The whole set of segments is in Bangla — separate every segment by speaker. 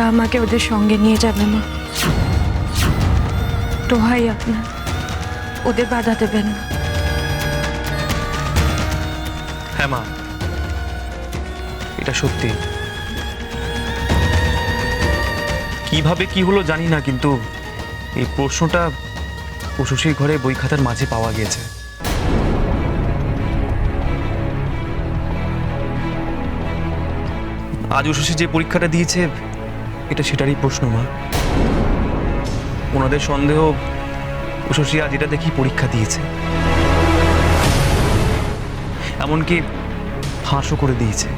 Speaker 1: ওরা আমাকে ওদের সঙ্গে নিয়ে যাবে মা। দোহাই আপনার, ওদের বাধা দেবেন না।
Speaker 2: হ্যাঁ মা, এটা সত্যি। কিভাবে কি হলো জানি না, কিন্তু এই প্রশ্নটা উষসীর ঘরে বই খাতার মাঝে পাওয়া গেছে। আজ উষসী যে পরীক্ষাটা দিয়েছে এটা সেটারই প্রশ্ন মা। ওনাদের সন্দেহ উষসী আজ এটা দেখি পরীক্ষা দিয়েছে, এমনকি ফাঁসও করে দিয়েছে।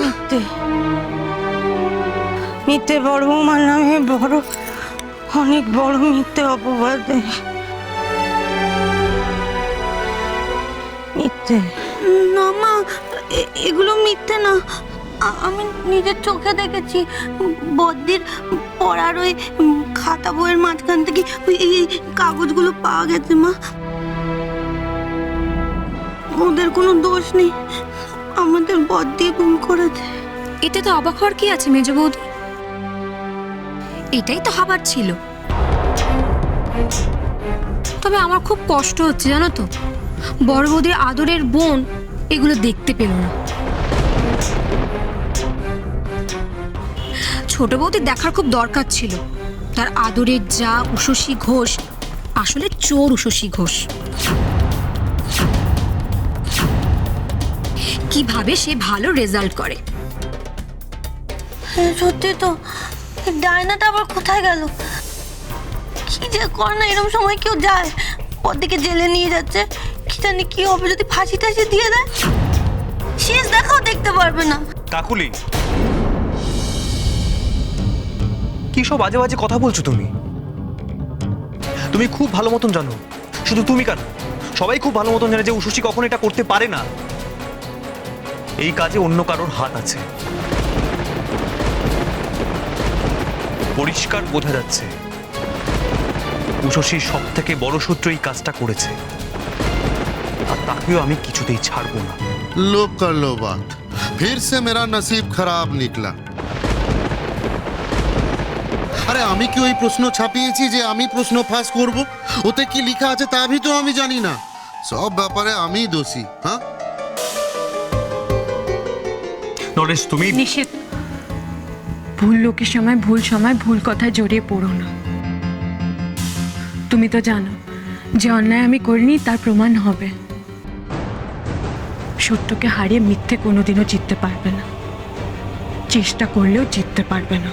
Speaker 3: মিথ্যে মিথ্যে বড় বৌমার নামে বড়, অনেক বড় মিথ্যে অপবাদ দেয়। মিথ্যে
Speaker 4: না মা, এগুলো মিথ্যে না। আমি নিজের চোখে দেখেছি বদ্দির পড়ার ওই খাতা বইয়ের মাঝখান থেকে এই কাগজগুলো পাওয়া গেছে মা। ওদের কোনো দোষ নেই, আমাদের বদ্দি ভুল করেছে।
Speaker 5: এতে তো অবাক হওয়ার কি আছে মেজ বৌদি? এটাই তো হবার ছিল। তবে আমার খুব কষ্ট হচ্ছে জানো তো, বড় বৌদির আদরের বোন এগুলো দেখতে পেল না। ছোট বৌদির দেখার খুব দরকার ছিল। তার আদরের যা উষসী ঘোষ আসলে চোর উষসী ঘোষ। কিভাবে সে ভালো রেজাল্ট করে।
Speaker 4: সত্যি তো, ডায়নাটা আবার কোথায় গেল? কি যে করে না, এরকম সময় কেউ যায় ওদিকে জেলে নিয়ে যাচ্ছে। কি জানি কি হবে যদি ফাঁসি টাসি দিয়ে দেয়, শেষ দেখাও দেখতে পারবে না।
Speaker 2: কাকুলি, কি সব বাজে বাজে কথা বলছো তুমি? তুমি খুব ভালো মতন জানো, শুধু তুমি কেন, সবাই খুব ভালো মতন জানে যে উষসী কখনো এটা করতে পারে না। এই কাজে অন্য কারোর হাত আছে, পরিষ্কার বোঝা যাচ্ছে। উষসীর সব থেকে বড় শত্রু এই কাজটা করেছে, আর তাকেও আমি কিছুতেই ছাড়বো না।
Speaker 6: लो कर लो बात, फिर से मेरा नसीब खराब निकला। আরে আমি কি ওই প্রশ্ন ছাপিয়েছি যে আমি প্রশ্ন ফাঁস করব? ওতে কি লেখা আছে তা ভি তো আমি জানি না। সব ব্যাপারে আমি দোষী। হ্যাঁ
Speaker 2: নরেশ, তুমি
Speaker 1: নিষেধ, ভুল লোকের সময় ভুল কথায় জড়িয়ে পড়ো না। তুমি তো জানো যে অন্যায় আমি করিনি তার প্রমাণ হবে। সত্যকে হারিয়ে মিথ্যে কোনোদিনও জিততে পারবে না, চেষ্টা করলেও জিততে পারবে না।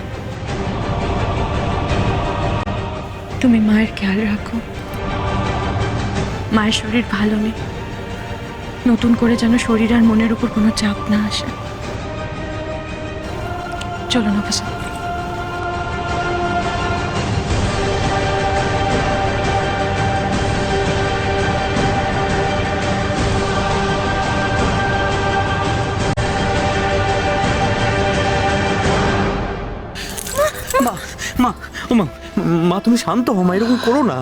Speaker 1: তুমি মায়ের খেয়াল রাখো, মায়ের শরীর ভালো নেই, নতুন করে যেন শরীর আর মনের উপর কোনো চাপ না আসে। চলো না বসে।
Speaker 2: মা মা ও মা, মা তুমি শান্ত হও মা, এরকম করো না।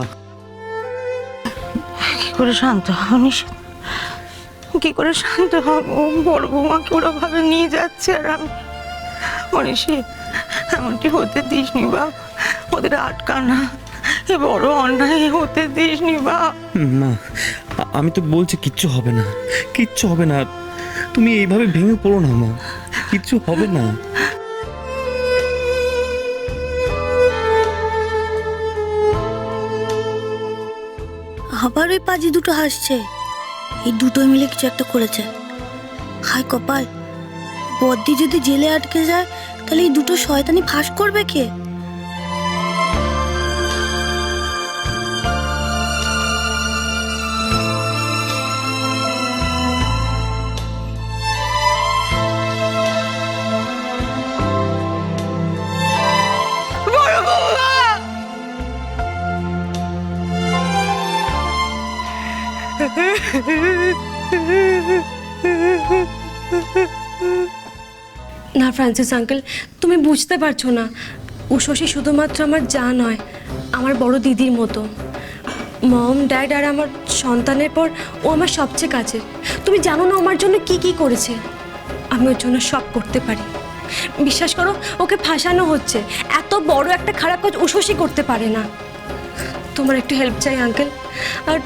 Speaker 3: কি করে শান্ত হব নিষেধ? কি করে শান্ত হব? বড় বৌমাকে ওরা ভাবে নিয়ে যাচ্ছে আর আমি মনীষী, এমনটি হতে দিস নি বাপ। ওদের আটকা না, এ বড় অন্যায় হতে দিস নি বাপ।
Speaker 2: মা আমি তো বলছি কিচ্ছু হবে না, কিচ্ছু হবে না। তুমি এইভাবে ভেঙে পড়ো না মা, কিচ্ছু হবে না।
Speaker 4: আবার ওই পাজি দুটো হাসছে। এই দুটোই মিলে কিছু একটা করেছে। হায় কপাল, বদ্দি যদি জেলে আটকে যায় তাহলে এই দুটো শয়তানি ফাঁস করবে কে?
Speaker 3: বড় বৌমা,
Speaker 5: নার্ভ
Speaker 7: ফ্রান্সিস আঙ্কেল, তুমি বুঝতে পারছো না, উষসী শুধুমাত্র আমার যা নয়, আমার বড় দিদির মতো। মম, ড্যাড আর আমার সন্তানের পর ও আমার সবচেয়ে কাছের। তুমি জানো না আমার জন্য কি কি করেছে। আমি ওর জন্য সব করতে পারি। বিশ্বাস করো, ওকে ফাঁসানো হচ্ছে। এত বড় একটা খারাপ কাজ উষসী করতে পারে না। তোমার একটু হেল্প চাই আঙ্কেল। আর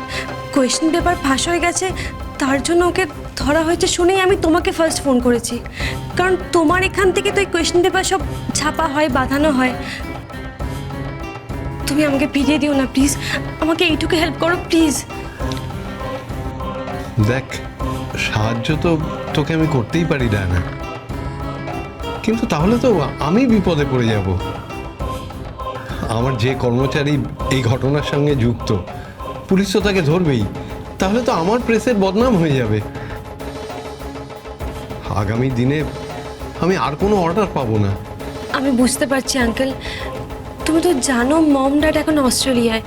Speaker 7: কোয়েশ্চেন পেপার ফাঁস হয়ে গেছে, তার জন্য ওকে ধরা হয়েছে শুনেই আমি তোমাকে ফার্স্ট ফোন করেছি। কারণ তোমার এখান থেকে তো এই কোয়েশ্চেন পেপার সব ছাপা হয়, বাঁধানো হয়। তুমি আমাকে ফিরিয়ে দিও না প্লিজ, আমাকে এইটুকু হেল্প করো প্লিজ।
Speaker 8: দেখ, সাহায্য তো তোকে আমি করতেই পারি ডায়না, কিন্তু তাহলে তো আমি বিপদে পড়ে যাব। আমার যে কর্মচারী এই ঘটনার সঙ্গে যুক্ত, পুলিশ তো তাকে ধরবেই, তাহলে তো আমার প্রেসের বদনাম হয়ে যাবে। আগামী দিনে আমি আর কোনো অর্ডার পাবো না।
Speaker 7: আমি বুঝতে পারছি আঙ্কেল, তুমি তো জানো মম ড্যাড এখন অস্ট্রেলিয়ায়।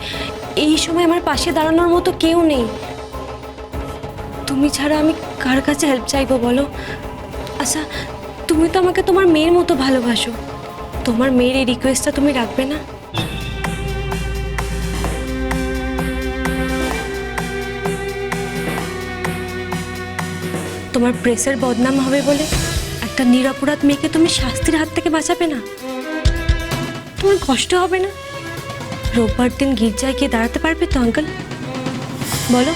Speaker 7: এই সময় আমার পাশে দাঁড়ানোর মতো কেউ নেই। তুমি ছাড়া আমি কার কাছে হেল্প চাইবো বলো? আচ্ছা, তুমি তো আমাকে তোমার মেয়ের মতো ভালোবাসো। তোমার মেয়ের এই রিকোয়েস্টটা তুমি রাখবে না? তোমার প্রেসের বদনাম হবে বলে একটা নিরপরাধ মেয়েকে তুমি শাস্তির হাত থেকে বাঁচাবে না? তোমার কষ্ট হবে না? রোববার দিন গির্জায় গিয়ে দাঁড়াতে পারবে তো আঙ্কেল? বলো।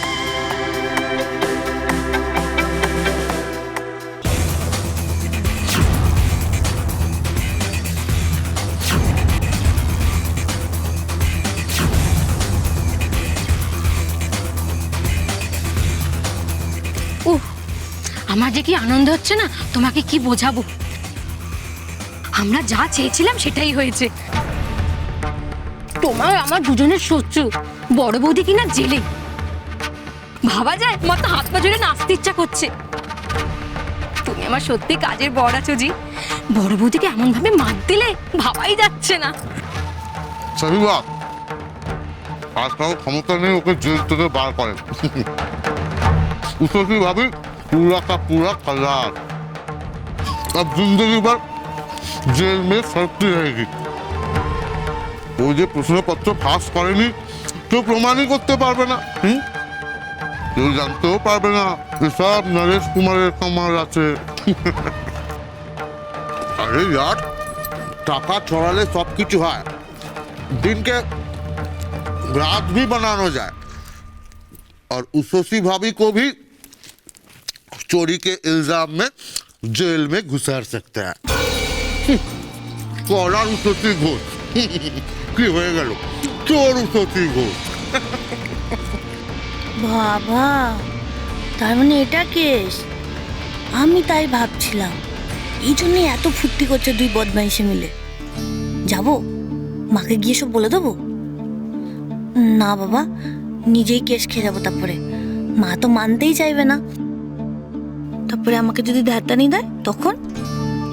Speaker 5: আমার যে কি আনন্দ হচ্ছে না, তোমাকে কি বোঝাবো। আমরা যা চেয়েছিলাম সেটাই হয়েছে। তোমার আমার দুজনের শত্রু বড় বৌদি কিনা জেলে। ভাবা যায়, আমার তো হাত পা জুড়ে নাচতে ইচ্ছা করছে। তুমি আমার সত্যি কাজের বর আছো জি। বড় বৌদিকে এমন ভাবে মার দিলে ভাবাই যাচ্ছে না।
Speaker 6: সহি বাত, আর কারো ক্ষমতা নেই ওকে জেল থেকে বার করেন। উষসী ভাবি पूरा का पूरा कलार अब जिंदगी भर जेल में सड़ती रहेगी। वो जो प्रश्न पत्र फाঁস করেনি কেউ প্রমাণই করতে পারবে না, কেউ জানতেও পারবে না এসব নরেশ কুমারের কামাল আছে। अरे यार, টাকা ছড়ালে সব কিছু হয়, দিনকে রাত भी बनानो जाए और उषसী भाभी को भी चोरी के इल्जाम में जेल में घुसार सकता है। কলার উষসী ঘোষ কি হয়ে গেল, চোর উষসী ঘোষ।
Speaker 4: বাবা, তার মানে এটা কেস? আমি তাই ভাবছিলাম, এই জন্যই এত ফুর্তি করছে দুই বদমাইশে মিলে। যাবো মাকে গিয়ে সব বলে দেবো? না বাবা, নিজেই কেস খেয়ে যাবো। তারপরে মা তো মানতেই চাইবে না। তারপরে আমাকে যদি ধ্যাতানি দেয় তখন?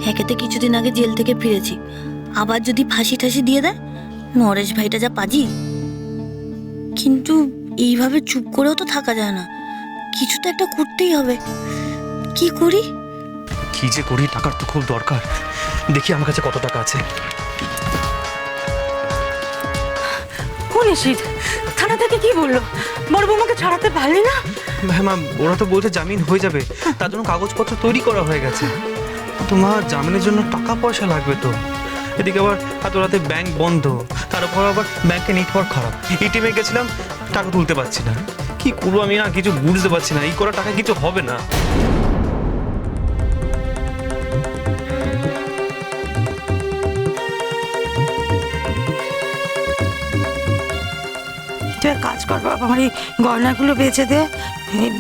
Speaker 4: হ্যাকেতে কিছুদিন আগে জেল থেকে ফিরেছি, আবার যদি ফাঁসি ঠাসি দিয়ে দেয়, নরেশ ভাইটা যা পাজি। কিন্তু এইভাবে চুপ করেও তো থাকা যায় না, কিছু তো একটা করতেই হবে। কি করি?
Speaker 2: কি যে করি, টাকার তো খুব দরকার। দেখি আমার কাছে কত টাকা আছে।
Speaker 3: নিশিত থানা থেকে কি বললো? বড় বৌমাকে ছাড়াতে পারলি না?
Speaker 2: হ্যাঁ মা, ওরা তো বলছে জামিন হয়ে যাবে, তার জন্য কাগজপত্র তৈরি করা হয়ে গেছে। তোমার জামিনের জন্য টাকা পয়সা লাগবে তো। এদিকে আবার এত রাতে ব্যাংক বন্ধ, তার উপর আবার ব্যাংকে নেটওয়ার্ক খারাপ। এটিএমে গেছিলাম, টাকা তুলতে পারছি না। কি করবো আমি না কিছু বুঝতে পারছি না। এই করা টাকা কিছু হবে না।
Speaker 3: কাজ কর বাবা, আমার এই গয়নাগুলো বেচে দে,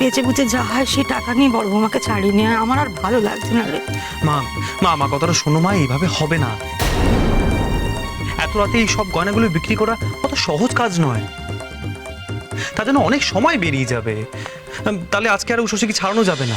Speaker 3: বেচে বুচে যা হয় সেই টাকা নিয়ে বড় বৌমাকে ছাড়িয়ে নিয়ে। আমার আর ভালো লাগছে না রে।
Speaker 2: মা মা আমার কথাটা শোনো মা, এইভাবে হবে না। এত রাতে এই সব গয়নাগুলো বিক্রি করা অত সহজ কাজ নয়, তার জন্য অনেক সময় বেরিয়ে যাবে। তাহলে আজকে আর উষসীকে ছাড়ানো যাবে না।